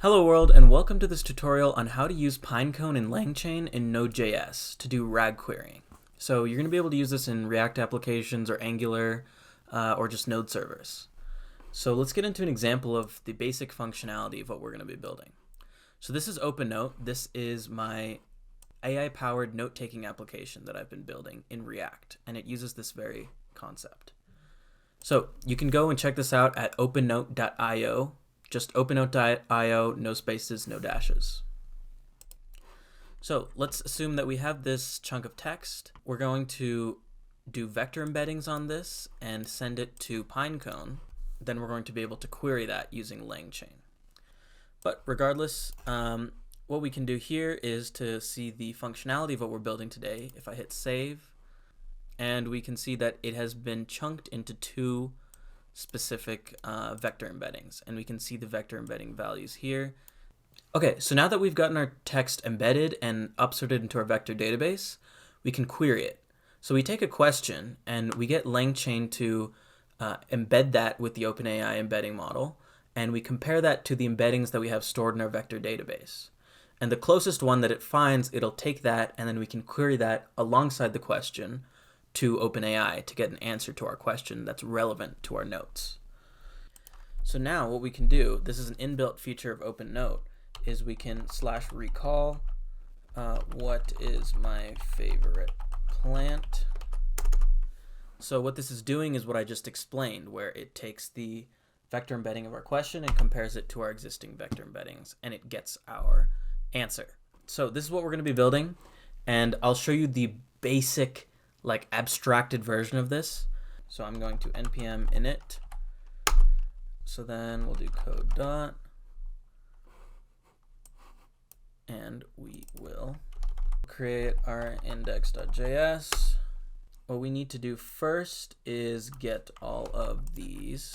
Hello world, and welcome to this tutorial on how to use Pinecone and Langchain in NodeJS to do RAG querying. So you're going to be able to use this in React applications or Angular or just Node servers. So let's get into an example of the basic functionality of what we're going to be building. So this is OpenNote. This is my AI-powered note-taking application that I've been building in React, and it uses this very concept. So you can go and check this out at opennote.io. Just opennote.io, no spaces, no dashes. So let's assume that we have this chunk of text. We're going to do vector embeddings on this and send it to Pinecone. Then we're going to be able to query that using Langchain. But regardless, what we can do here is to see the functionality of what we're building today. If I hit save, and we can see that it has been chunked into two specific vector embeddings, and we can see the vector embedding values here. Okay, so now that we've gotten our text embedded and upsorted into our vector database, we can query it. So we take a question and we get Langchain to embed that with the OpenAI embedding model, and we compare that to the embeddings that we have stored in our vector database. And the closest one that it finds, it'll take that, and then we can query that alongside the question to OpenAI to get an answer to our question that's relevant to our notes. So now what we can do, this is an inbuilt feature of OpenNote, is we can /recall what is my favorite plant. So what this is doing is what I just explained, where it takes the vector embedding of our question and compares it to our existing vector embeddings, and it gets our answer. So this is what we're going to be building, and I'll show you the basic abstracted version of this. So I'm going to npm init. So then we'll do code dot, and we will create our index.js. What we need to do first is get all of these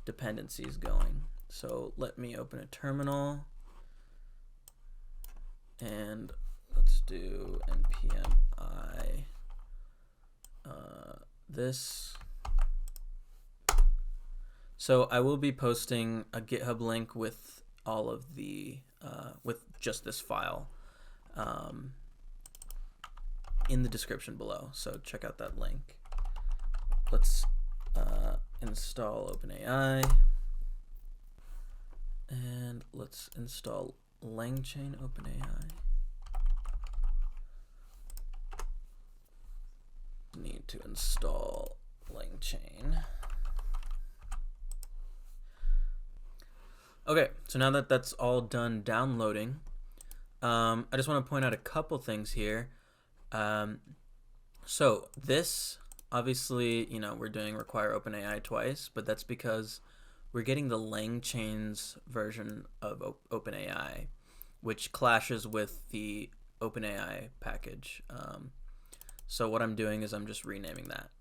dependencies going. So let me open a terminal, and let's do npm I this. So I will be posting a GitHub link with all of the with just this file in the description below. So check out that link. Let's install OpenAI, and let's install Langchain OpenAI. Need to install Langchain. Okay, so now that that's all done downloading, I just want to point out a couple things here. So this, obviously, we're doing require OpenAI twice, but that's because we're getting the Langchain's version of OpenAI, which clashes with the OpenAI package. So what I'm doing is I'm just renaming that.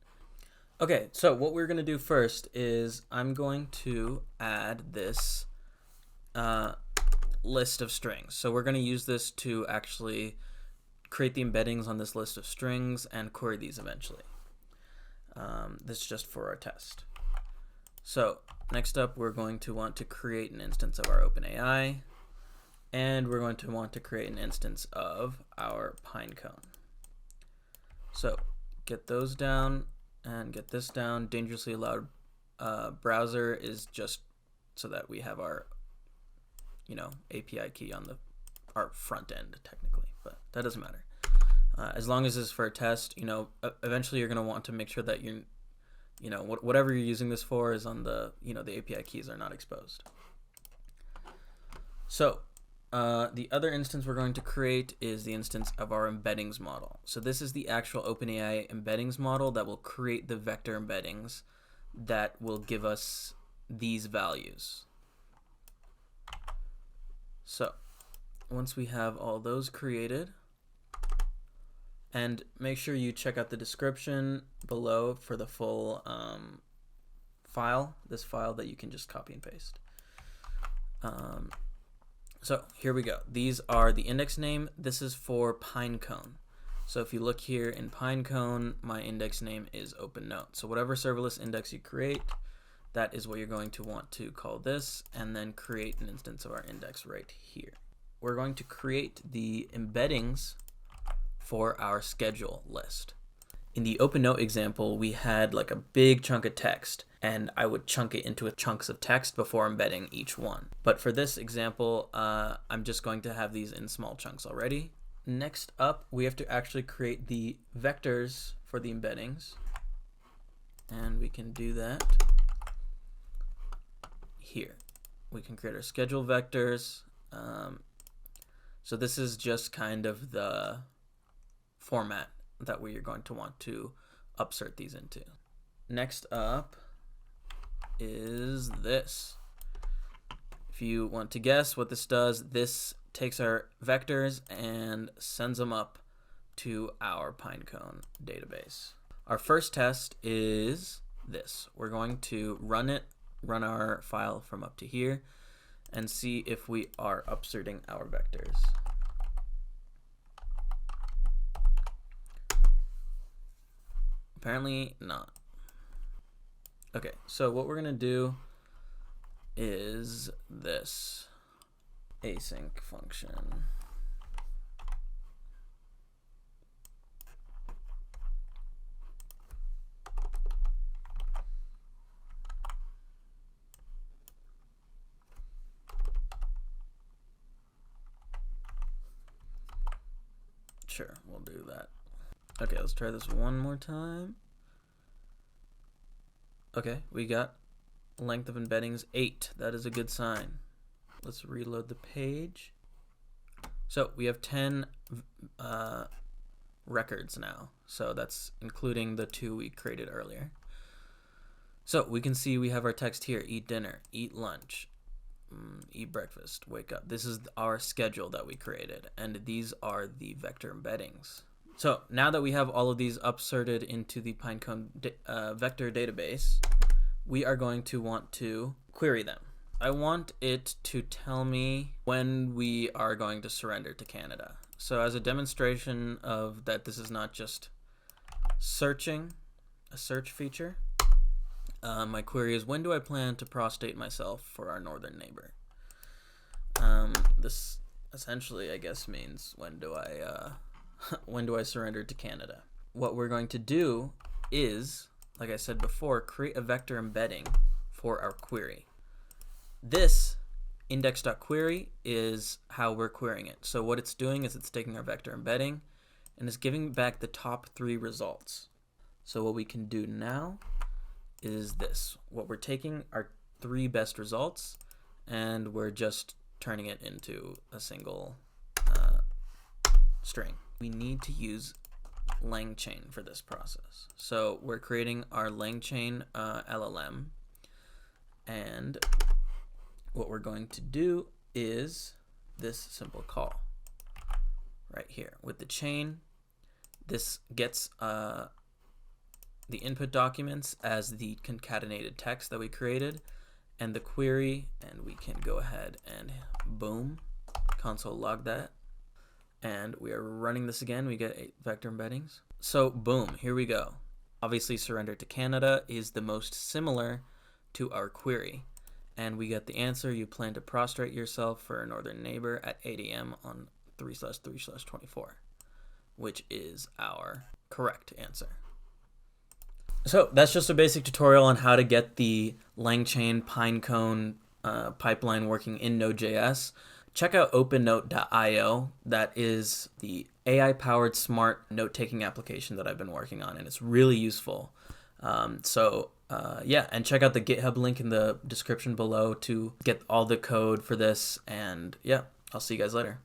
Okay, so what we're going to do first is I'm going to add this list of strings. So we're going to use this to actually create the embeddings on this list of strings and query these eventually. This is just for our test. So next up, we're going to want to create an instance of our OpenAI, and we're going to want to create an instance of our Pinecone. So get those down and get this down. Dangerously loud browser is just so that we have our API key on our front end technically, but that doesn't matter. As long as it's for a test, eventually you're going to want to make sure that whatever you're using this for is on the API keys are not exposed. So the other instance we're going to create is the instance of our embeddings model. So this is the actual OpenAI embeddings model that will create the vector embeddings that will give us these values. So once we have all those created, and make sure you check out the description below for the full file, this file that you can just copy and paste. So here we go. These are the index name. This is for Pinecone. So if you look here in Pinecone, my index name is OpenNote. So whatever serverless index you create, that is what you're going to want to call this, and then create an instance of our index right here. We're going to create the embeddings for our schedule list. In the OpenNote example, we had like a big chunk of text, and I would chunk it into chunks of text before embedding each one. But for this example, I'm just going to have these in small chunks already. Next up, we have to actually create the vectors for the embeddings, and we can do that here. We can create our schedule vectors. So this is just kind of the format that we are going to want to upsert these into. Next up is this. If you want to guess what this does, this takes our vectors and sends them up to our Pinecone database. Our first test is this. We're going to run our file from up to here and see if we are upserting our vectors. Apparently not. Okay, so what we're gonna do is this async function. Sure, we'll do that. Okay, let's try this one more time. Okay, we got length of embeddings 8. That is a good sign. Let's reload the page. So we have 10 records now. So that's including the 2 we created earlier. So we can see we have our text here: eat dinner, eat lunch, eat breakfast, wake up. This is our schedule that we created, and these are the vector embeddings. So now that we have all of these upserted into the Pinecone vector database, we are going to want to query them. I want it to tell me when we are going to surrender to Canada. So as a demonstration of that this is not just searching, a search feature, my query is, when do I plan to prostrate myself for our northern neighbor? This essentially, I guess, means when do I surrender to Canada? What we're going to do is, like I said before, create a vector embedding for our query. This index.query is how we're querying it. So what it's doing is it's taking our vector embedding and it's giving back the top 3 results. So what we can do now is this. What we're taking are 3 best results and we're just turning it into a single string. We need to use Langchain for this process. So we're creating our Langchain LLM, and what we're going to do is this simple call right here with the chain. This gets the input documents as the concatenated text that we created and the query, and we can go ahead and boom, console log that. And we are running this again. We get 8 vector embeddings. So boom, here we go. Obviously surrender to Canada is the most similar to our query. And we get the answer: you plan to prostrate yourself for a northern neighbor at 8 a.m. on 3/3/24, which is our correct answer. So that's just a basic tutorial on how to get the Langchain Pinecone pipeline working in Node.js. Check out OpenNote.io. That is the AI-powered smart note-taking application that I've been working on, and it's really useful. Yeah, and check out the GitHub link in the description below to get all the code for this. And yeah, I'll see you guys later.